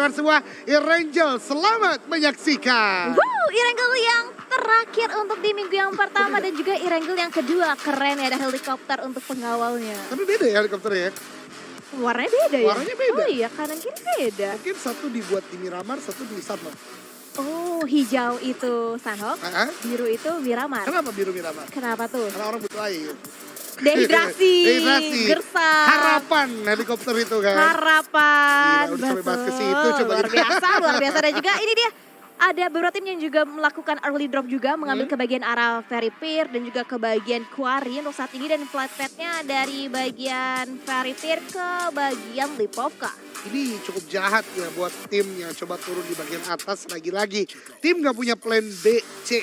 teman-teman semua, Erangel selamat menyaksikan. Wow, Erangel yang terakhir untuk di minggu yang pertama dan juga Erangel yang kedua. Keren ya, ada helikopter untuk pengawalnya. Tapi beda ya helikopternya ya? Warnanya beda ya? Warnanya beda. Oh iya, kanan kiri beda. Mungkin satu dibuat di Miramar, satu di Sabah. Oh, hijau itu Sanhok, biru itu Miramar. Kenapa biru Miramar? Kenapa tuh? Karena orang butuh air. Dehidrasi, gersam. Harapan helikopter itu kan. Harapan. Gila, udah sampai bahas ke situ, coba luar kita. biasa, luar biasa. Dan juga ini dia, ada beberapa tim yang juga melakukan early drop juga, mengambil ke bagian arah Ferry Pier dan juga ke bagian Quarry untuk saat ini. Dan flight path-nya dari bagian Ferry Pier ke bagian Lipovka. Ini cukup jahat ya buat tim yang coba turun di bagian atas lagi-lagi. Tim nggak punya plan B, C.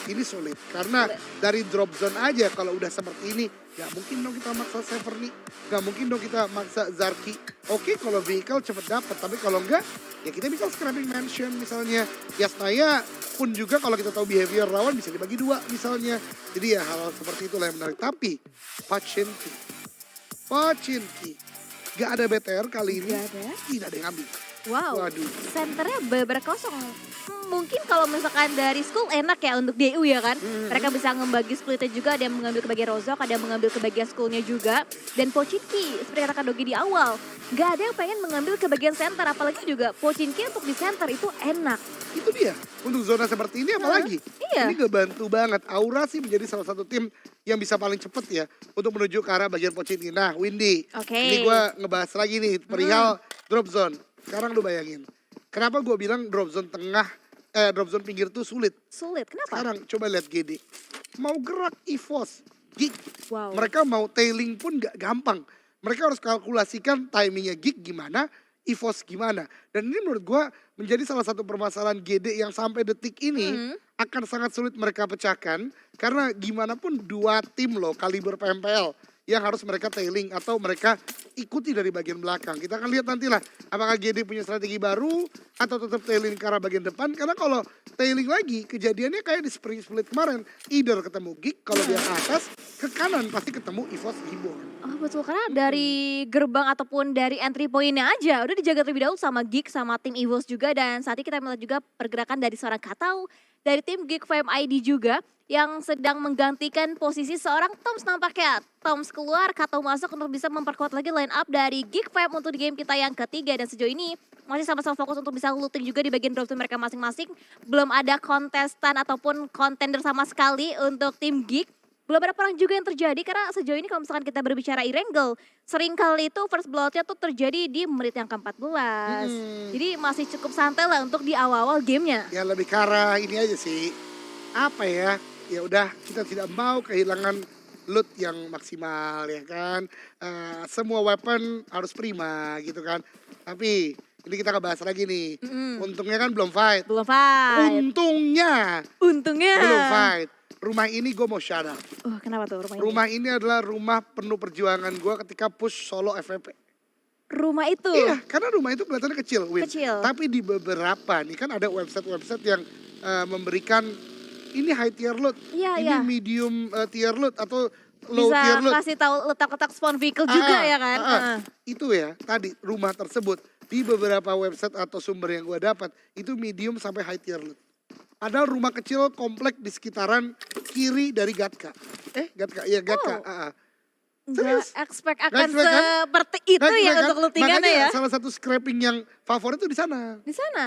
Ini sulit karena dari drop zone aja kalau udah seperti ini gak mungkin dong kita maksa Severny, gak mungkin dong kita maksa Zarki. Oke, kalau vehicle cepet dapet, tapi kalau enggak ya kita bisa scrapping mansion misalnya. Yasnaya pun juga kalau kita tahu behavior lawan bisa dibagi dua misalnya. Jadi ya hal-hal seperti itulah yang menarik. Tapi Pachinki gak ada BTR kali ini, tidak ada yang ambil. Wow, Waduh. Centernya bener kosong. Mungkin kalau misalkan dari school enak ya untuk DU ya kan. Mereka bisa ngebagi splitnya juga, ada yang mengambil ke bagian Rozok, ada yang mengambil ke bagian schoolnya juga. Dan Pochinki, seperti kata Dogi di awal, gak ada yang pengen mengambil ke bagian center. Apalagi juga Pochinki untuk di center itu enak. Itu dia, untuk zona seperti ini apalagi. Iya. Ini ngebantu banget. Aura sih menjadi salah satu tim yang bisa paling cepet ya untuk menuju ke arah bagian Pochinki. Nah, Windy, ini gue ngebahas lagi nih perihal drop zone. Sekarang lu bayangin, kenapa gue bilang drop zone drop zone pinggir tuh sulit. Sulit, kenapa? Sekarang coba lihat GD, mau gerak EVOS, Gig, Wow. mereka mau tailing pun gak gampang. Mereka harus kalkulasikan timingnya Gig gimana, EVOS gimana. Dan ini menurut gue menjadi salah satu permasalahan GD yang sampai detik ini akan sangat sulit mereka pecahkan. Karena gimana pun dua tim loh kaliber PMPL yang harus mereka tailing atau mereka ikuti dari bagian belakang. Kita akan lihat nantilah apakah GD punya strategi baru atau tetap tailing ke arah bagian depan. Karena kalau tailing lagi kejadiannya kayak di Spring Split kemarin. Either ketemu Gig, kalau dia ke atas, ke kanan pasti ketemu EVOS Reborn. Oh betul, karena dari gerbang ataupun dari entry point-nya aja udah dijaga terlebih dahulu sama Gig, sama tim EVOS juga. Dan saat ini kita melihat juga pergerakan dari seorang Katau, dari tim Geek Fam ID juga yang sedang menggantikan posisi seorang Toms nampaknya. Toms keluar, Katau masuk untuk bisa memperkuat lagi line up dari Geek Fam untuk di game kita yang ketiga. Dan sejauh ini masih sama-sama fokus untuk bisa looting juga di bagian drop zone mereka masing-masing. Belum ada kontestan ataupun contender sama sekali untuk tim Geek. Belum ada perang juga yang terjadi karena sejauh ini kalau misalkan kita berbicara Erangel, sering kali itu first blood-nya tuh terjadi di menit yang ke-14. Jadi masih cukup santai lah untuk di awal-awal gamenya. Ya lebih ke arah ini aja sih, apa ya udah kita tidak mau kehilangan loot yang maksimal ya kan. Semua weapon harus prima gitu kan. Tapi ini kita ngebahas lagi nih. Untungnya kan belum fight. Belum fight. Untungnya belum fight. Rumah ini gue mau shout out. Kenapa tuh rumah ini? Rumah ini adalah rumah penuh perjuangan gue ketika push solo FVP. Rumah itu? Iya, karena rumah itu kelihatannya kecil, Win. Kecil. Tapi di beberapa nih kan ada website-website yang memberikan ini high tier loot, ini medium tier loot atau low tier loot. Bisa kasih tahu letak-letak spawn vehicle juga ya kan? Itu ya, tadi rumah tersebut di beberapa website atau sumber yang gue dapat itu medium sampai high tier loot. Padahal rumah kecil komplek di sekitaran kiri dari Gatka. Gatka, iya Gatka. Nggak expect akan seperti itu ya untuk lootingannya ya. Salah satu scrapping yang favorit itu di sana. Di sana?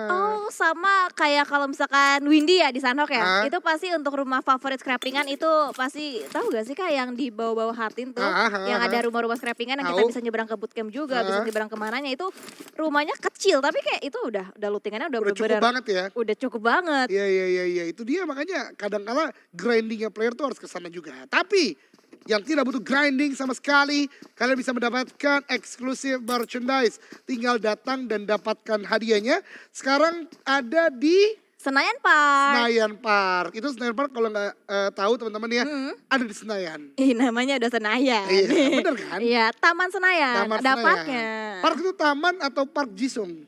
Oh sama kayak kalau misalkan Windy ya di Sanhok ya. Itu pasti untuk rumah favorit scrappingan itu pasti tahu gak sih Kak yang di bawah-bawah Hatin tuh. Yang ada rumah-rumah scrappingan yang kita bisa nyebrang ke bootcamp juga. Bisa nyebrang kemananya itu rumahnya kecil. Tapi kayak itu udah lootingannya udah cukup banget ya. Udah cukup banget. Iya itu dia makanya kadang-kala grindingnya player tuh harus kesana juga. Tapi yang tidak butuh grinding sama sekali, kalian bisa mendapatkan eksklusif merchandise. Tinggal datang dan dapatkan hadiahnya. Sekarang ada di Senayan Park. Senayan Park. Itu Senayan Park kalau nggak tahu teman-teman ya, ada di Senayan. Namanya udah Senayan. Iya, bener kan? Iya, Taman Senayan. Taman Dapatnya. Park itu taman atau Park Jisung?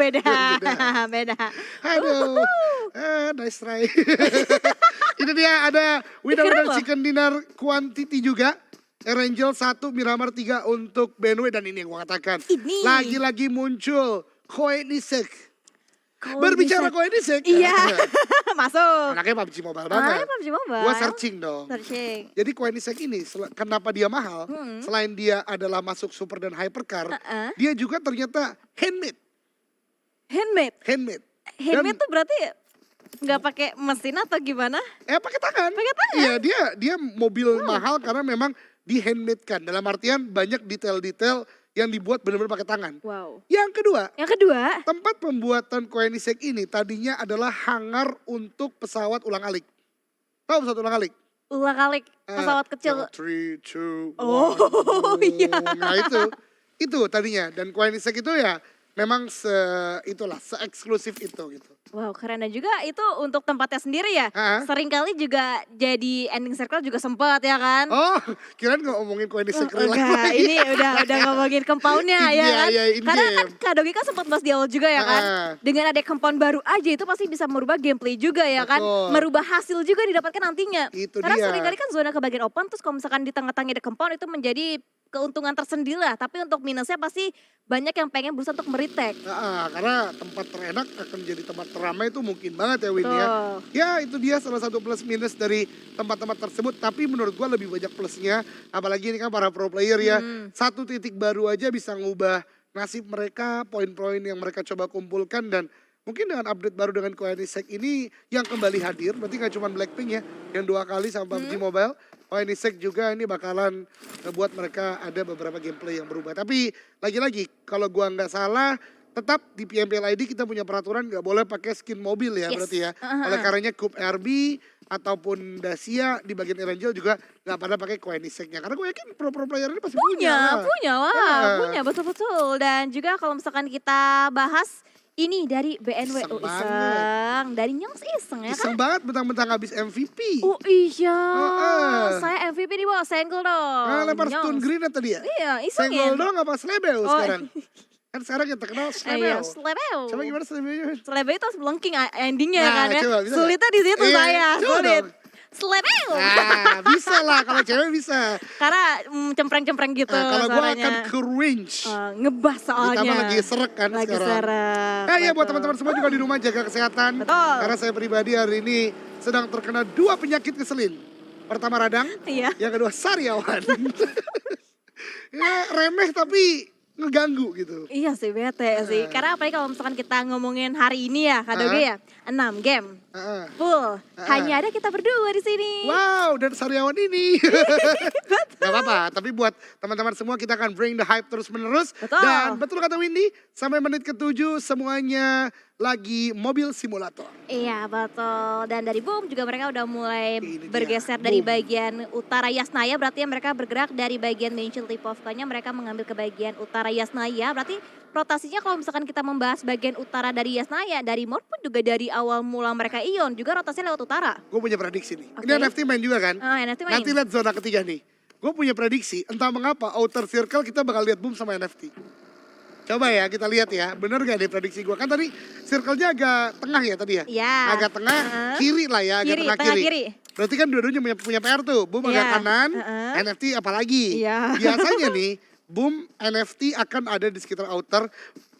Beda. Beda. Aduh, nice try. Ini dia ada winner chicken dinner quantity juga. Erangel 1, Miramar 3 untuk Benway. Dan ini yang gue katakan. Lagi-lagi muncul Koenigsegg. Kalau Berbicara bisa- Koenigsegg. Iya, masuk. Anaknya PUBG Mobile Ah, banget. PUBG Mobile. Gua searching dong. Searching. Jadi Koenigsegg ini kenapa dia mahal? Selain dia adalah masuk super dan hypercar, Heeh. dia juga ternyata handmade. Handmade. Handmade. Handmade tuh berarti nggak pakai mesin atau gimana? Pakai tangan. Pakai tangan? Iya, dia mobil mahal karena memang di handmade kan. Dalam artian banyak detail-detail yang dibuat benar-benar pakai tangan. Wow. Yang kedua, Yang kedua, tempat pembuatan Koenigsegg ini tadinya adalah hangar untuk pesawat ulang-alik. Tahu pesawat ulang-alik? ulang-alik pesawat kecil. 3, 2, 1. Oh, iya. Nah itu tadinya. Dan Koenigsegg itu ya memang se-eksklusif itu gitu. Wow, keren. Dan juga itu untuk tempatnya sendiri ya. Hah? Seringkali juga jadi ending circle juga sempat ya kan. Oh, kirain ngomongin Koenigsegg real life Enggak, lagi. ini udah ngomongin compoundnya ya Iya, kan. iya, in Karena kan game. Kak Dogi kan sempat bahas di awal juga ya kan. Dengan ada compound baru aja itu pasti bisa merubah gameplay juga ya kan. Betul. Merubah hasil juga didapatkan nantinya. Itu Karena dia. seringkali kan zona kebagian open terus kalau misalkan di tengah-tengahnya ada compound itu menjadi keuntungan tersendiri lah. Tapi untuk minusnya pasti banyak yang pengen berusaha untuk meretake. Karena tempat terenak akan jadi tempat teramai itu mungkin banget ya Win ya. Betul. Ya itu dia salah satu plus minus dari tempat-tempat tersebut. Tapi menurut gua lebih banyak plusnya. Apalagi ini kan para pro player ya. Satu titik baru aja bisa ngubah nasib mereka, poin-poin yang mereka coba kumpulkan. Dan mungkin dengan update baru dengan Koenigsegg ini yang kembali hadir. Berarti gak cuma Blackpink ya, yang 2 kali sama PUBG Mobile. Koenigsegg juga ini bakalan buat mereka ada beberapa gameplay yang berubah. Tapi lagi-lagi kalau gua nggak salah tetap di PMPL ID kita punya peraturan nggak boleh pakai skin mobil ya Yes. berarti ya. Oleh karenanya Coupe RB ataupun Dacia di bagian Erangel juga nggak pada pakai Koenigsegg-nya. Karena gue yakin pro-pro player ini pasti punya. Punya lah, Ya. punya betul-betul. Dan juga kalau misalkan kita bahas ini dari BNW, Iseng iseng. Dari Nyongs iseng ya kan? Iseng banget mentang-mentang habis MVP. Oh iya, Heeh. saya MVP di bawah, senggol dong. Lempar Nyongs. stun grenade tadi ya. Iya, iseng ya. Senggol dong apa slebel Oh. sekarang? Kan sekarang yang terkenal Iya, slebel. slebel. Coba gimana slebelnya? Slebel itu harus melengking endingnya Nah, kan ya. coba, bisa Sulitnya di situ Iya, saya, coba sulit. dong. Slebel. Bisa lah kalau cewek bisa. Karena cempreng-cempreng gitu Kalau gue suaranya. akan cringe. Ngebas soalnya. Ditambah lagi serak kan Lagi sekarang. serak. Ya buat betul. teman-teman semua juga di rumah jaga kesehatan. Betul. Karena saya pribadi hari ini sedang terkena 2 penyakit keselin. Pertama radang, Iya. yang kedua sariawan. Ya remeh tapi ngeganggu gitu. Iya sih bete sih. Karena apalagi kalau misalkan kita ngomongin hari ini ya, Kak Doge ya, 6 game Heeh. full. Hanya ada kita berdua di sini. Wow, dan sariawan ini. Gak apa-apa, tapi buat teman-teman semua kita akan bring the hype terus menerus. Betul. Dan betul kata Windy, sampai menit ke-7 semuanya lagi mobil simulator. Iya betul. Dan dari Boom juga mereka udah mulai Ini dia, bergeser dari Boom. bagian utara Yasnaya. Berarti ya mereka bergerak dari bagian Mansion Lipovkanya, mereka mengambil ke bagian utara Yasnaya. Berarti rotasinya kalau misalkan kita membahas bagian utara dari Yasnaya, dari Mort pun juga dari awal mula mereka Ion juga rotasinya lewat utara. Gue punya prediksi nih. Oke. Ini NFT main juga kan? NFT main. Nanti lihat zona ketiga nih. Gue punya prediksi, entah mengapa outer circle kita bakal lihat Boom sama NFT. Coba ya kita lihat ya, bener gak nih prediksi gue? Kan tadi circle-nya agak tengah ya tadi ya? Iya. Agak tengah, Heeh. kiri lah ya, agak Kiri, tengah tengah kiri. kiri. Berarti kan dua-duanya punya PR tuh, Boom agak Iya. kanan, Heeh. NFT apalagi. Iya. Biasanya nih, Boom NFT akan ada di sekitar outer,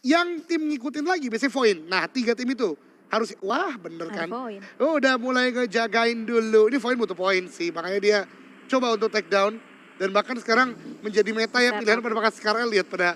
yang tim ngikutin lagi, biasanya Voin. Nah 3 tim itu harus, wah bener Ada kan? Voin. Udah mulai ngejagain dulu, ini Voin butuh poin sih, makanya dia coba untuk take down. Dan bahkan sekarang menjadi meta ya, pilihan pada pakai Skarel, lihat pada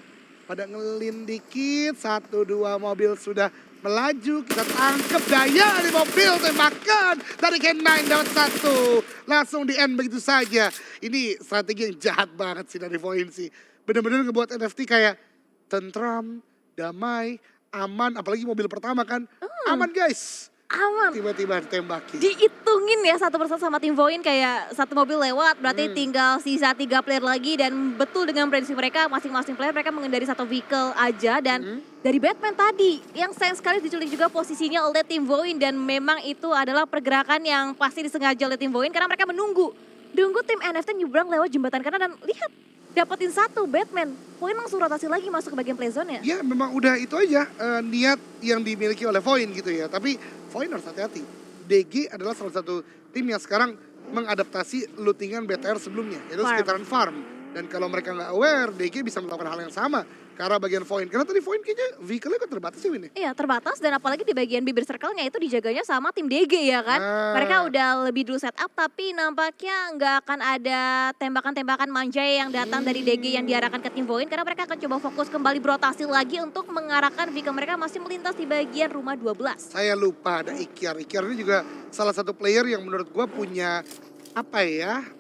ngelin dikit, 1-2 mobil sudah melaju, kita tangkep daya di mobil, tembakan dari K9 dapat 1, langsung di end begitu saja. Ini strategi yang jahat banget sih dari Voin sih, bener-bener ngebuat NFT kayak tentram, damai, aman, apalagi mobil pertama kan, aman guys, Aman. tiba-tiba ditembaki. Dihitungin ya satu persatu sama tim Voin kayak satu mobil lewat berarti tinggal sisa 3 player lagi dan betul dengan prediksi mereka masing-masing player mereka mengendari satu vehicle aja dan dari Batman tadi yang sayang sekali diculik juga posisinya oleh tim Voin dan memang itu adalah pergerakan yang pasti disengaja oleh tim Voin karena mereka menunggu tim NFT nyebrang lewat jembatan kanan dan lihat dapetin 1 Batman. Voin langsung rotasi lagi masuk ke bagian play zone ya. Ya memang udah itu aja niat yang dimiliki oleh Voin gitu ya. Tapi Voin harus hati-hati. DG adalah salah satu tim yang sekarang mengadaptasi lootingan BTR sebelumnya. Yaitu Farm. sekitaran farm. Dan kalau mereka nggak aware, DG bisa melakukan hal yang sama. ke arah bagian Void. Karena tadi Void kayaknya vehicle-nya kok terbatas sih Win ya? Iya terbatas dan apalagi di bagian bibir circle-nya itu dijaganya sama tim DG ya kan. Mereka udah lebih dulu setup tapi nampaknya nggak akan ada tembakan-tembakan manja yang datang dari DG yang diarahkan ke tim Void. Karena mereka akan coba fokus kembali berotasi lagi untuk mengarahkan vehicle mereka masih melintas di bagian rumah 12. Saya lupa ada Ikyar. Ikyar ini juga salah satu player yang menurut gua punya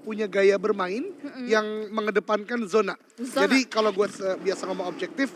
punya gaya bermain yang mengedepankan zona. Jadi kalau gue biasa ngomong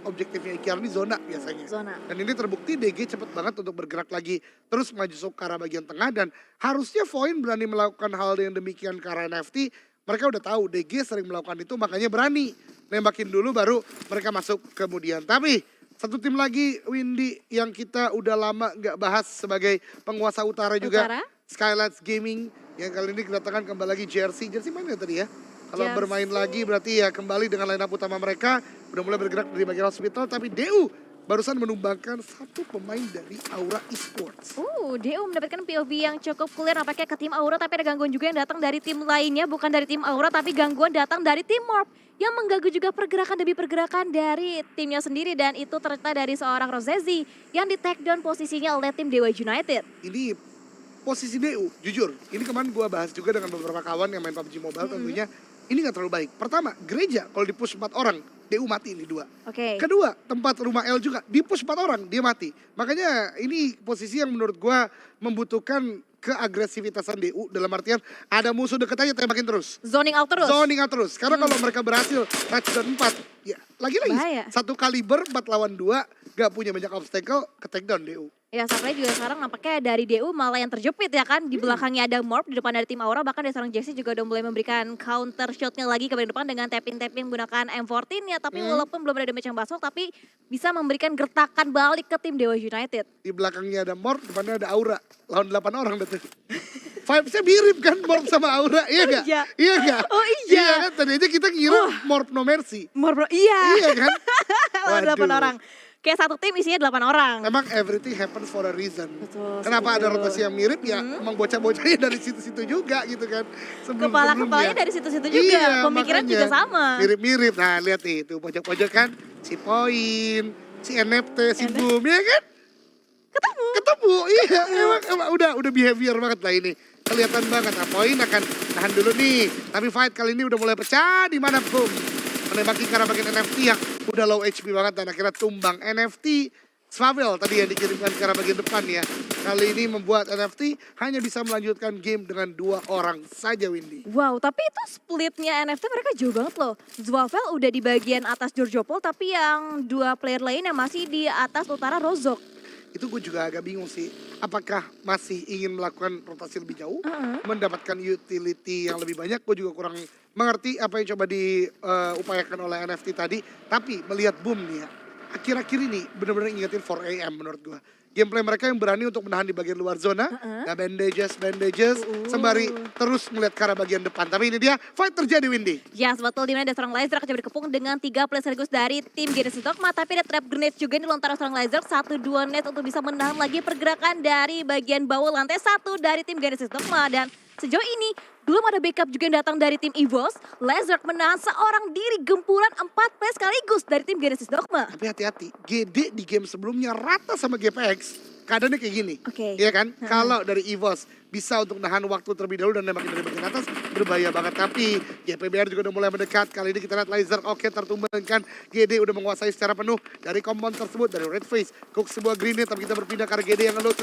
objektifnya Ikyar ini zona biasanya. Dan ini terbukti DG cepet banget untuk bergerak lagi. Terus maju ke arah bagian tengah dan harusnya Void berani melakukan hal yang demikian ke arah NFT. Mereka udah tahu DG sering melakukan itu makanya berani. Nembakin dulu baru mereka masuk kemudian. Tapi satu tim lagi Windy yang kita udah lama gak bahas sebagai penguasa utara juga. Skylights Gaming. Yang kali ini kedatangan kembali lagi Jersey main ya tadi ya. Kalau bermain lagi berarti ya kembali dengan line up utama mereka. Udah mulai bergerak dari bagian hospital tapi DU barusan menumbangkan satu pemain dari Aura Esports. DU mendapatkan POV yang cukup clear nampaknya ke tim Aura tapi ada gangguan juga yang datang dari tim lainnya. Bukan dari tim Aura tapi gangguan datang dari tim Morph. Yang mengganggu juga pergerakan demi pergerakan dari timnya sendiri. Dan itu ternyata dari seorang Rozezi yang di take down posisinya oleh tim Dewa United. Ini posisi DU, jujur, ini kemarin gue bahas juga dengan beberapa kawan yang main PUBG Mobile tentunya, ini gak terlalu baik. Pertama, gereja kalau di-push 4 orang, DU mati ini 2. Kedua, tempat rumah L juga, di-push 4 orang, dia mati. Makanya ini posisi yang menurut gue membutuhkan keagresivitasan DU dalam artian ada musuh deket aja tembakin terus. Zoning out terus. Karena kalau mereka berhasil touchdown 4, ya lagi-lagi satu kaliber 4 lawan 2, gak punya banyak obstacle, ke take down DU. Ya sampai juga sekarang nampaknya dari DU malah yang terjepit ya kan. Di belakangnya ada Morph, di depan dari tim Aura. Bahkan dari seorang Jesse juga udah mulai memberikan counter shotnya lagi ke bagian depan dengan tapping-tapping menggunakan M14 ya. Tapi walaupun belum ada damage yang masuk tapi bisa memberikan gertakan balik ke tim Dewa United. Di belakangnya ada Morph, depannya ada Aura. Lawan 8 orang betul. Vibes-nya mirip kan Morph sama Aura, iya gak? Iya gak? Oh iya. Iya kan, tadi aja kita kira Morph no mercy. Iya kan? Lawan 8 orang. Kayak satu tim isinya 8 orang. Emang everything happens for a reason. Betul. Kenapa ada rotasi yang mirip ya emang bocah-bocahnya dari situ-situ juga gitu kan. Kepala-kepalanya dari situ-situ juga. Iya, pemikiran juga sama. Mirip-mirip. Nah lihat nih itu pojok-pojok kan. Si Poin, si NFT, si Boom ya kan. Ketemu. Iya emang udah behavior banget lah ini. Kelihatan banget. Nah Poin akan tahan dulu nih. Tapi fight kali ini udah mulai pecah di mana Boom. Menembaki ke arah bagian NFT yang udah low HP banget dan akhirnya tumbang. NFT Swavel tadi yang dikirimkan ke arah bagian depan ya. Kali ini membuat NFT hanya bisa melanjutkan game dengan 2 orang saja Windy. Wow, tapi itu splitnya NFT mereka jauh banget loh. Swavel udah di bagian atas Georgiopol tapi yang 2 player lainnya masih di atas utara Rozok. Itu gue juga agak bingung sih. Apakah masih ingin melakukan rotasi lebih jauh? Mendapatkan utility yang lebih banyak? Gue juga kurang mengerti apa yang coba diupayakan oleh NFT tadi. Tapi melihat Boom nih ya. Akhir-akhir ini benar-benar ingetin 4AM menurut gue. Gameplay mereka yang berani untuk menahan di bagian luar zona. Nah bandages. Sembari terus melihat ke arah bagian depan. Tapi ini dia fight terjadi Windy. Ya betul dimana ada seorang Laser coba berkepung dengan 3 player sekaligus dari tim Genesis Dogma. Tapi ada trap grenade juga di lontaran seorang Laser. 1-2 net untuk bisa menahan lagi pergerakan dari bagian bawah lantai 1 dari tim Genesis Dogma. Dan sejauh ini belum ada backup juga yang datang dari tim EVOS. Laser menahan seorang diri gempuran 4 player sekaligus dari tim Genesis Dogma. Tapi hati-hati, GD di game sebelumnya rata sama GPX. Keadaannya kayak gini, iya kan? Kalau dari EVOS bisa untuk nahan waktu terlebih dahulu dan nembakin dari bagian atas, berbahaya banget. Tapi GPBR juga udah mulai mendekat. Kali ini kita lihat Laser tertumbangkan. GD udah menguasai secara penuh dari kompon tersebut, dari Red Face. Cook sebuah grenade, tapi kita berpindah ke arah GD yang ngeload.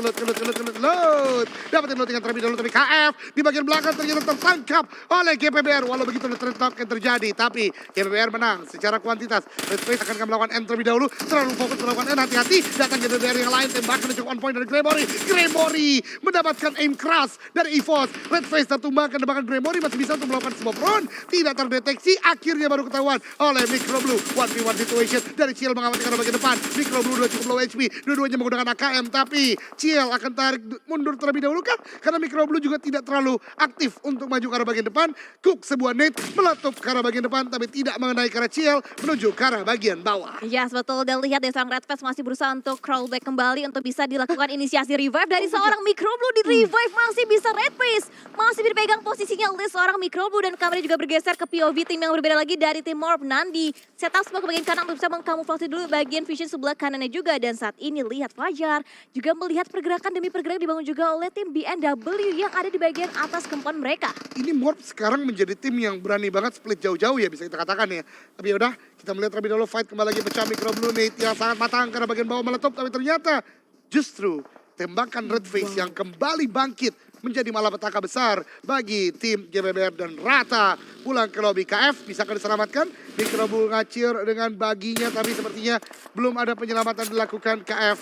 Dapatin loadingan terlebih dahulu, tapi KF di bagian belakang ternyata tertangkap oleh GPBR. Walau begitu ada trade talk yang terjadi, tapi GPBR menang secara kuantitas. Red Face akan melakukan M terlebih dahulu, terlalu fokus melakukan N, hati-hati. Datang GPBR yang lain, tembakan cukup on point dari Gremory mendapatkan aim keras dari EVOS. Red Face tertumbangkan, tembakan Gremory masih bisa untuk melakukan sebuah front, tidak terdeteksi, akhirnya baru ketahuan oleh Microblue. 1v1 situation dari Ciel mengamati ke bagian depan. Microblue udah cukup low HP, dua-duanya menggunakan AKM, tapi Ciel akan tarik mundur terlebih dahulu kan, karena Microblue juga tidak terlalu aktif untuk maju ke arah bagian depan. Cook sebuah nade meletup ke arah bagian depan, tapi tidak mengenai ke arah Ciel, menuju ke arah bagian bawah. Yes, betul. Dan lihat dari seorang Red Face masih berusaha untuk crawl back kembali untuk bisa dilakukan inisiasi revive dari seorang Microblue. Di revive masih bisa red face. Masih dipegang posisinya oleh seorang Microblue dan kameranya juga bergeser ke POV tim yang berbeda lagi dari tim Morph. Nandi setup semua ke bagian kanan untuk bisa mengkamuflase dulu bagian vision sebelah kanannya juga. Dan saat ini lihat Fajar juga melihat pergerakan demi pergerakan dibangun juga oleh tim BNW yang ada di bagian atas kempan mereka. Ini Morph sekarang menjadi tim yang berani banget split jauh-jauh ya bisa kita katakan ya. Tapi yaudah kita melihat terlebih dahulu fight kembali lagi pecah Microblue Nate yang sangat matang karena bagian bawah meletup. Tapi ternyata justru tembakan Red Face yang kembali bangkit menjadi malapetaka besar bagi tim GBBF dan Rata pulang ke lobby. KF bisakah diselamatkan? Microblue ngacir dengan baginya tapi sepertinya belum ada penyelamatan dilakukan KF.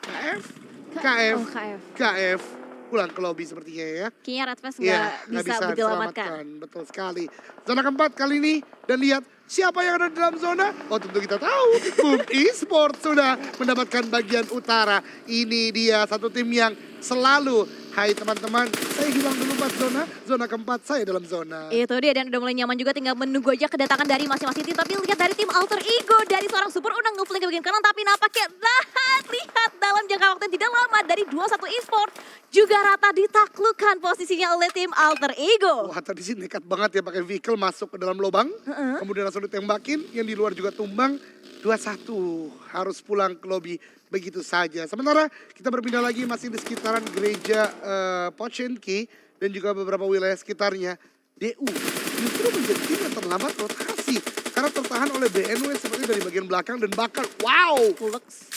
Oh, KF. KF pulang ke lobby sepertinya ya. Kayaknya Red Face Iya, nggak bisa diselamatkan. Betul sekali. Zona keempat kali ini dan lihat siapa yang ada di dalam zona? Oh tentu kita tahu, Boom Esports sudah mendapatkan bagian utara. Ini dia satu tim yang selalu, hai teman-teman, saya hilang dulu 4 zona, zona keempat saya dalam zona. Itu dia dan udah mulai nyaman juga tinggal menunggu aja kedatangan dari masing-masing tim. Tapi lihat dari tim Alter Ego dari seorang Super Unang ngeflank ke bagian kanan tapi nampaknya lihat dalam jangka waktu yang tidak lama dari 21 Esports juga Rata ditaklukkan posisinya oleh tim Alter Ego. Wah tadi sih nekat banget ya pakai vehicle masuk ke dalam lubang, kemudian langsung ditembakin, yang di luar juga tumbang. 2-1 harus pulang ke lobby begitu saja. Sementara kita berpindah lagi masih di sekitaran gereja Pochinki dan juga beberapa wilayah sekitarnya. DU justru menjadi tim yang terlambat rotasi karena tertahan oleh BNW seperti dari bagian belakang dan bahkan wow,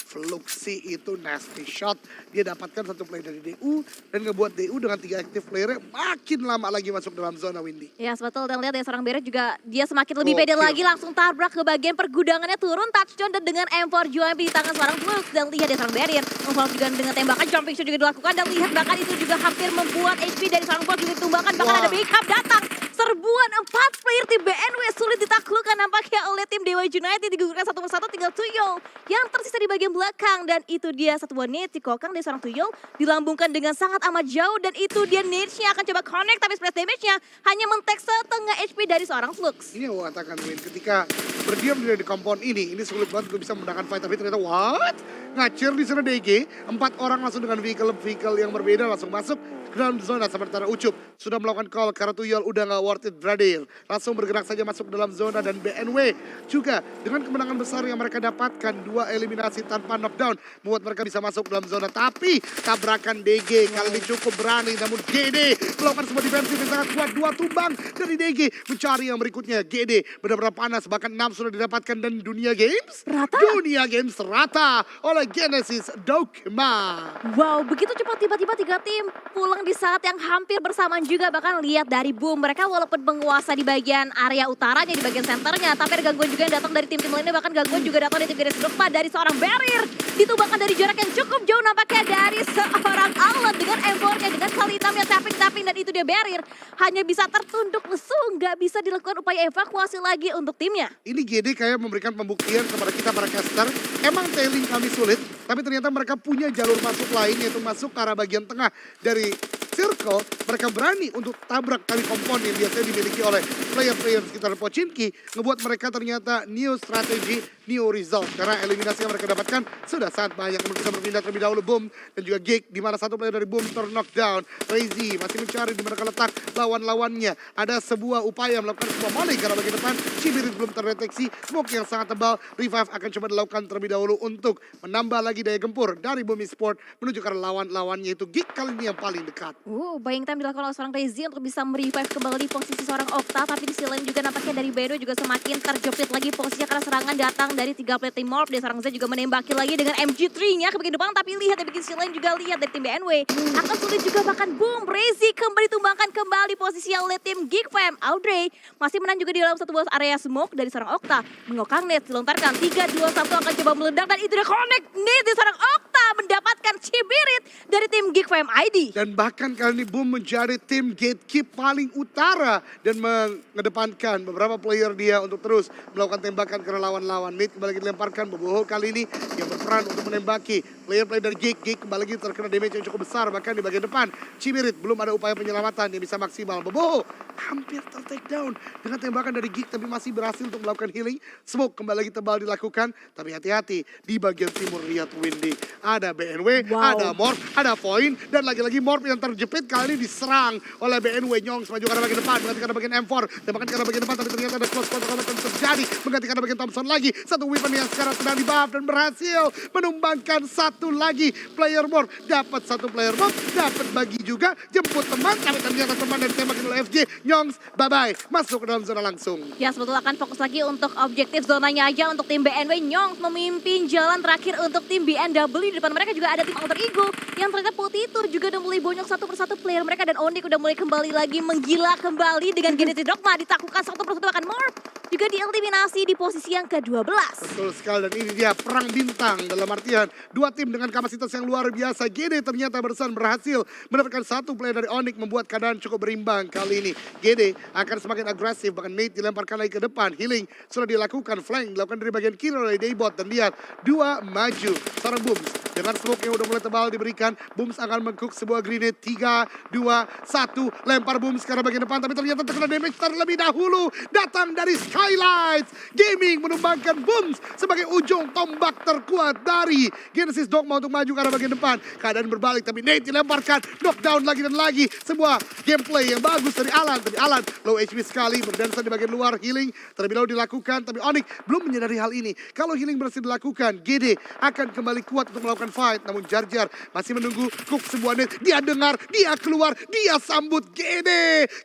Fluxy itu nasty shot. Dia dapatkan satu play dari DU dan ngebuat DU dengan 3 active player makin lama lagi masuk dalam zona Windy. Ya betul dan lihat ya seorang Beret juga dia semakin lebih pede Gokil. lagi langsung tabrak ke bagian pergudangannya turun touchdown dan dengan M4 UMP di tangan seorang Flux dan lihat ya seorang Barrier memfollow juga dengan tembakan jumping shot juga dilakukan dan lihat bahkan itu juga hampir membuat HP dari seorang Flux juga ditumbangkan bahkan Wah. ada backup datang. Serbuan 4 player tim BNW sulit ditaklukkan nampaknya oleh tim Dewa United digugurkan satu persatu tinggal Tuyol yang tersisa di bagian belakang dan itu dia satu buah nade si Kokang dari seorang Tuyol dilambungkan dengan sangat amat jauh dan itu dia nade-nya akan coba connect tapi splash damage-nya hanya mentek setengah HP dari seorang Flux. Ini yang aku katakan Win, ketika berdiam di compound ini sulit banget untuk bisa menangkan fight tapi ternyata what? Ngacir di sana DG, 4 orang langsung dengan vehicle yang berbeda langsung masuk ke dalam zona sementara Ucup sudah melakukan call karena Tuyol udah gak worth it brother. Langsung bergerak saja masuk ke dalam zona dan BNW juga dengan kemenangan besar yang mereka dapatkan 2 eliminasi tanpa knockdown membuat mereka bisa masuk dalam zona tapi tabrakan DG kali ini cukup berani namun GD melakukan sebuah defensif yang sangat kuat 2 tumbang dari DG mencari yang berikutnya GD benar-benar panas bahkan 6 sudah didapatkan dan dunia games rata oleh Genesis Dogma. Wow, begitu cepat tiba-tiba 3 tim pulang di saat yang hampir bersamaan juga. Bahkan lihat dari Boom, mereka walaupun menguasai di bagian area utaranya, di bagian senternya. Tapi ada gangguan juga yang datang dari tim-tim lainnya. Bahkan gangguan juga datang dari tim Genesis Dogma dari seorang Barrier. Ditumbangkan dari jarak yang cukup jauh nampaknya dari seorang Alan dengan M4-nya, dengan kali hitamnya tapping dan itu dia Barrier. Hanya bisa tertunduk lesu, nggak bisa dilakukan upaya evakuasi lagi untuk timnya. Ini GD kayak memberikan pembuktian kepada kita para caster. Emang tailing kami sulit, tapi ternyata mereka punya jalur masuk lain yaitu masuk ke arah bagian tengah dari circle. Mereka berani untuk tabrak tali kompon yang biasanya dimiliki oleh player-player sekitar Pochinki. Ngebuat mereka ternyata new strategy, new result. Karena eliminasi yang mereka dapatkan sudah sangat banyak. Mereka bisa berpindah terlebih dahulu Boom dan juga Gig. Di mana satu player dari Boom ter-knockdown. Crazy masih mencari di mana letak lawan-lawannya. Ada sebuah upaya melakukan sebuah volley karena bagian depan Cibirit belum terdeteksi. Smoke yang sangat tebal. Revive akan coba dilakukan terlebih dahulu untuk menambah lagi daya gempur dari Boom Esports menuju ke lawan-lawannya itu Gig kali ini yang paling dekat. Buying time dilakukan oleh seorang Rezi untuk bisa merevive kembali posisi seorang Okta. Tapi di sisi lain juga nampaknya dari Bedo juga semakin terjepit lagi posisinya karena serangan datang dari 3 player tim Morph. Dan seorang Z juga menembaki lagi dengan MG3-nya ke bagian depan. Tapi lihat dari sisi lain juga lihat dari tim BNW. Akan sulit juga bahkan Boom. Rezi kembali tumbangkan kembali posisinya oleh tim Geek Fam. Audrey masih menang juga di dalam satu buah area smoke dari seorang Okta. Mengokang net dilontarkan 3-2-1 akan coba meledak. Dan itu dia connect net dari seorang Okta mendapatkan Cibirit dari tim Geek Fam ID. Dan bahkan kali ini Boom menjadi tim gatekeep paling utara dan mengedepankan beberapa player dia untuk terus melakukan tembakan ke lawan-lawan. Nate kembali dilemparkan, Boboho kali ini yang berperan untuk menembaki Player-player dari Gig kembali lagi terkena damage yang cukup besar. Bahkan di bagian depan, Cibirit belum ada upaya penyelamatan yang bisa maksimal. Bobo hampir ter-take down dengan tembakan dari Gig, tapi masih berhasil untuk melakukan healing. Smoke kembali lagi tebal dilakukan, tapi hati-hati di bagian timur lihat Windy. Ada BNW, ada Morph, ada Void, dan lagi-lagi Morph yang terjepit kali ini diserang oleh BNW. Nyongs maju ke arah bagian depan, menggantikan bagian M4, tembakan ke arah bagian depan, tapi ternyata ada close contact yang terjadi, menggantikan bagian Thompson lagi. Satu weapon yang sekarang sedang di-buff dan berhasil menumbangkan satu lagi player Morph. Dapat satu player Morph, dapat bagi juga, jemput teman, tapi ternyata teman dan tembakin oleh FJ. Nyongs, bye-bye, masuk ke dalam zona langsung. Ya, sebetulnya akan fokus lagi untuk objektif zonanya aja untuk tim BNW. Nyongs memimpin jalan terakhir untuk tim BNW. Di depan mereka juga ada tim Alter Ego yang ternyata Potato juga udah mulai bonyok satu persatu player mereka, dan Onyx udah mulai kembali lagi menggila kembali dengan Genesis Dogma ditaklukkan satu persatu, akan Morph juga dieliminasi di posisi yang ke-12. Betul sekali, dan ini dia perang bintang dalam artian dua tim dengan kapasitas yang luar biasa. GD ternyata berhasil mendapatkan satu player dari Onyx, membuat keadaan cukup berimbang kali ini. GD akan semakin agresif, bahkan Nate dilemparkan lagi ke depan. Healing sudah dilakukan, flank dilakukan dari bagian kiri oleh Daybot, dan lihat dua maju. Seorang Booms dengan smoke yang udah mulai tebal diberikan. Booms akan mengcook sebuah grenade. 3, 2, 1. Lempar Booms ke arah bagian depan, tapi ternyata terkena damage terlebih dahulu. Datang dari Skylights Gaming menumbangkan Booms sebagai ujung tombak terkuat dari Genesis Dogma untuk maju ke arah bagian depan. Keadaan berbalik, tapi Nate dilemparkan. Knockdown lagi dan lagi. Sebuah gameplay yang bagus dari Alan. Tapi Alan low HP sekali, berdansa di bagian luar. Healing terlebih dahulu dilakukan, tapi Onyx belum menyadari hal ini. Kalau healing berhasil dilakukan, GD akan kembali kuat untuk melakukan fight. Namun Jar masih menunggu cook sebuah net. Dia dengar, dia keluar, dia sambut GD.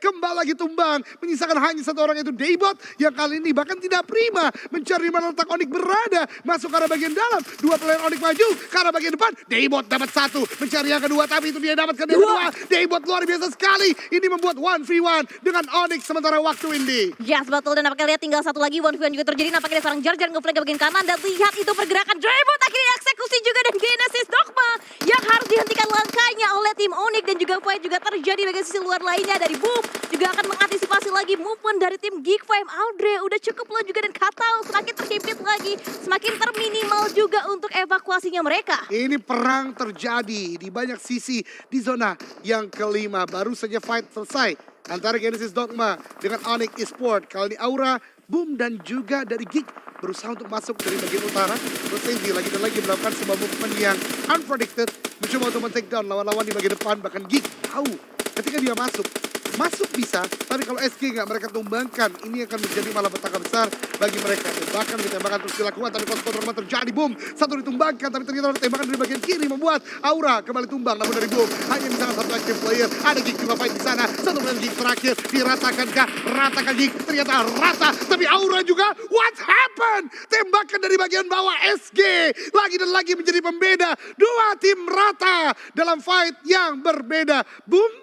Kembali lagi tumbang, menyisakan hanya satu orang, yaitu Daybot, yang kali ini bahkan tidak prima mencari mana letak Onyx berada. Masuk ke arah bagian dalam, dua player Onyx maju ke arah bagian depan. Daybot dapat satu, mencari yang kedua, tapi itu dia dapatkan yang kedua. Daybot luar biasa sekali. Ini membuat 1v1 dengan Onyx sementara waktu Windy. Ya, betul, dan nampaknya lihat tinggal satu lagi 1v1 juga terjadi. Nampaknya ada seorang Jar ngeflank ke bagian kanan, dan lihat itu pergerakan Daybot akhirnya eksekusi juga, dan Genesis Dogma yang harus dihentikan langkahnya oleh tim Onyx, dan juga fight juga terjadi bagian sisi luar lainnya dari Boom. Juga akan mengantisipasi lagi movement dari tim Geek Fam. Audrey udah cukup low juga, dan Katao semakin terhimpit lagi, semakin terminimal juga untuk evakuasinya mereka. Ini perang terjadi di banyak sisi di zona yang kelima. Baru saja fight selesai antara Genesis Dogma dengan Onyx Esport. Kali ini Aura, Boom, dan juga dari Geek berusaha untuk masuk dari bagian utara. Terus Sandy lagi dan lagi melakukan sebuah movement yang unpredicted, mencoba untuk men-take down lawan-lawan di bagian depan. Bahkan Geek tahu ketika dia masuk bisa, tapi kalau SG nggak mereka tumbangkan, ini akan menjadi malah petaka besar bagi mereka. Tembakan ditembakkan terus dilakukan, tapi kontrol terjadi. Boom, satu ditumbangkan, tapi ternyata ada tembakan dari bagian kiri membuat Aura kembali tumbang. Namun dari Boom hanya misalkan satu active player. Ada Geek juga fight di sana, satu player Geek terakhir diratakan. Ratakan Geek, ternyata rata, tapi Aura juga. What happened? Tembakan dari bagian bawah SG lagi dan lagi menjadi pembeda. Dua tim rata dalam fight yang berbeda. Boom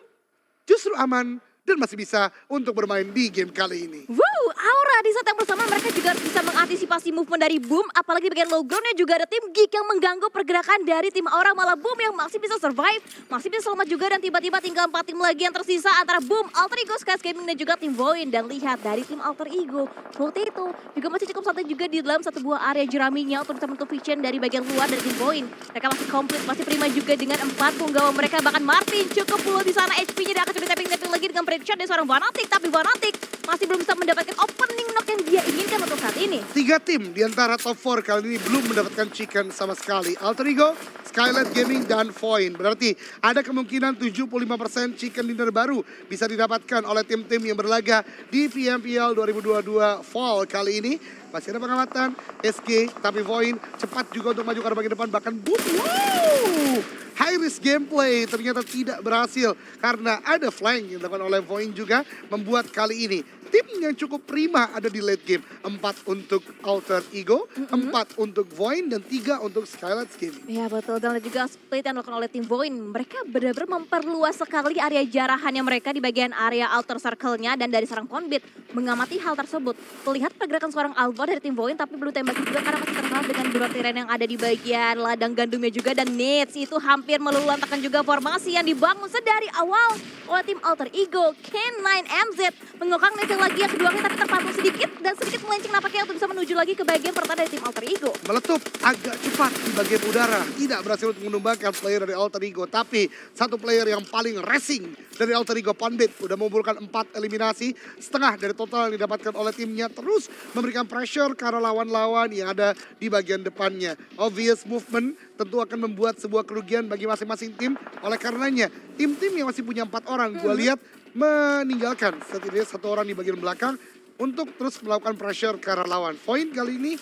justru aman dan masih bisa untuk bermain di game kali ini. Wow, Aura di saat yang bersamaan mereka juga bisa mengantisipasi movement dari Boom. Apalagi di bagian low groundnya juga ada tim Geek yang mengganggu pergerakan dari tim Aura. Malah Boom yang masih bisa survive, masih bisa selamat juga. Dan tiba-tiba tinggal 4 tim lagi yang tersisa antara Boom, Alter Ego, Skies Gaming, dan juga tim Void. Dan lihat dari tim Alter Ego, Potato juga masih cukup santai juga di dalam satu buah area jeraminya untuk bisa menutup vision dari bagian luar dari tim Void. Mereka masih komplit, masih prima juga dengan 4 punggawa mereka. Bahkan Martin cukup puluh di sana, HP-nya dia akan coba tapping-tapping lagi dengan prediction dari seorang Fanatic. Tapi Fanatic masih belum bisa mendapatkan opening knock yang dia inginkan untuk saat ini. 3 tim di antara top 4 kali ini belum mendapatkan chicken sama sekali. Alter Ego, Skylight Gaming, dan Void. Berarti ada kemungkinan 75% chicken dinner baru bisa didapatkan oleh tim-tim yang berlaga di PMPL 2022 Fall kali ini. Masih ada pengamatan SG, tapi Void cepat juga untuk maju ke arah bagian depan. Bahkan Boom, wow! High risk gameplay ternyata tidak berhasil karena ada flank yang dilakukan oleh Void juga membuat kali ini tim yang cukup prima ada di late game. 4 untuk Alter Ego, 4 untuk Void, dan 3 untuk Skylight Gaming. Ya betul, dan juga split yang dilakukan oleh tim Void. Mereka benar-benar memperluas sekali area jarahannya mereka di bagian area outer circle-nya. Dan dari seorang Conbit mengamati hal tersebut. Melihat pergerakan seorang Algo Alpha dari tim Void, tapi belum tembak juga karena masih terhalang dengan Brotiren yang ada di bagian ladang gandumnya juga. Dan Nits itu hampir meluluhlantakkan juga formasi yang dibangun sedari awal oleh tim Alter Ego. K9MZ mengokang Nits yang lagi yang kedua kali, tapi terpatung sedikit dan sedikit melenceng nampaknya untuk bisa menuju lagi ke bagian pertahanan dari tim Alter Ego. Meletup agak cepat di bagian udara, tidak berhasil untuk menumbangkan player dari Alter Ego, tapi satu player yang paling racing dari Alter Ego, Pondbit, udah mengumpulkan 4 eliminasi, setengah dari total yang didapatkan oleh timnya, terus memberikan pressure ke arah lawan-lawan yang ada di bagian depannya. Obvious movement tentu akan membuat sebuah kerugian bagi masing-masing tim, oleh karenanya tim-tim yang masih punya 4 orang, gue lihat meninggalkan setidaknya 1 orang di bagian belakang untuk terus melakukan pressure ke arah lawan. Point kali ini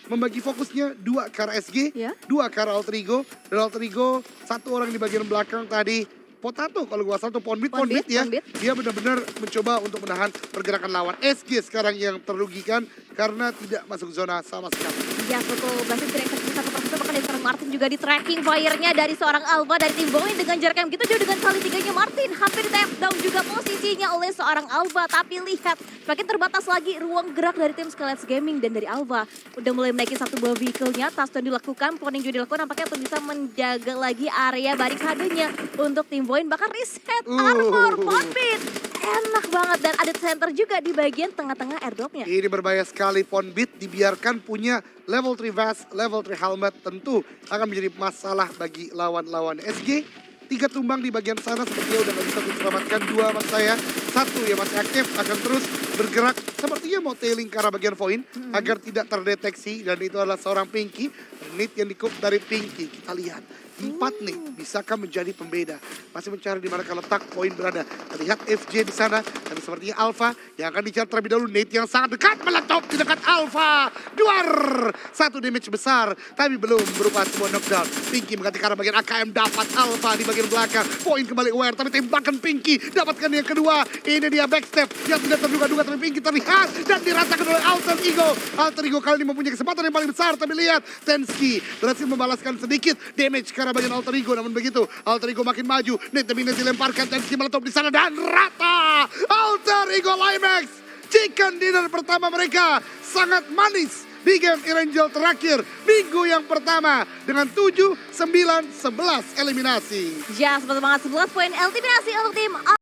membagi fokusnya 2 ke arah SG, 2 ke arah Alter Ego, dan Alter Ego 1 orang di bagian belakang tadi. Potato kalau gua salah tuh Pondbit ya. Dia benar-benar mencoba untuk menahan pergerakan lawan. SG sekarang yang terrugikan karena tidak masuk zona sama sekali. Ya betul, berhasil direksekusi satu persatu, bahkan dari seorang Martin juga di tracking fire-nya dari seorang Alpha dari tim Void dengan jarak yang begitu jauh dengan kali tiganya Martin. Hampir di tap down juga posisinya oleh seorang Alpha, tapi lihat semakin terbatas lagi ruang gerak dari tim Skelet Gaming dan dari Alpha. Udah mulai menaiki satu buah vehicle-nya, touchdown dilakukan, cloning juga dilakukan nampaknya untuk bisa menjaga lagi area barikadenya untuk tim Void. Bahkan reset armor Pondbit. Enak banget dan ada center juga di bagian tengah-tengah airdropnya. Ini berbahaya sekali, Pondbit dibiarkan punya level 3 vest, level 3 helmet, tentu akan menjadi masalah bagi lawan-lawan SG. 3 tumbang di bagian sana sepertinya udah gak bisa diselamatkan. 2 maksud saya, 1 yang masih aktif akan terus bergerak sepertinya mau tailing ke arah bagian point agar tidak terdeteksi, dan itu adalah seorang Pinky. Nit yang dikup dari Pinky, kita lihat 4 nih, bisakah menjadi pembeda? Masih mencari di mana letak poin berada. Terlihat FJ di sana, tapi sepertinya Alpha yang akan dicari terlebih dahulu. Nate yang sangat dekat, meletup di dekat Alpha. Duar, 1 damage besar, tapi belum berupa sebuah knockdown. Pinky mengganti ke arah bagian AKM, dapat Alpha di bagian belakang. Poin kembali aware, tapi tembakan Pinky, dapatkan yang kedua. Ini dia backstep yang tidak terduga-duga, tapi Pinky terlihat dan dirasakan oleh Alter Ego. Alter Ego kali ini mempunyai kesempatan yang paling besar, tapi lihat Tensky berhasil membalaskan sedikit damage ke arah bagian Alter Ego. Namun begitu, Alter Ego makin maju. Nate dilemparkan, Tensky meletup di sana dan rata. Alter Ego Limax, chicken dinner pertama mereka sangat manis di game Erangel terakhir minggu yang pertama dengan 7, 9, 11 eliminasi. Ya, seperti banget 11 poin eliminasi untuk tim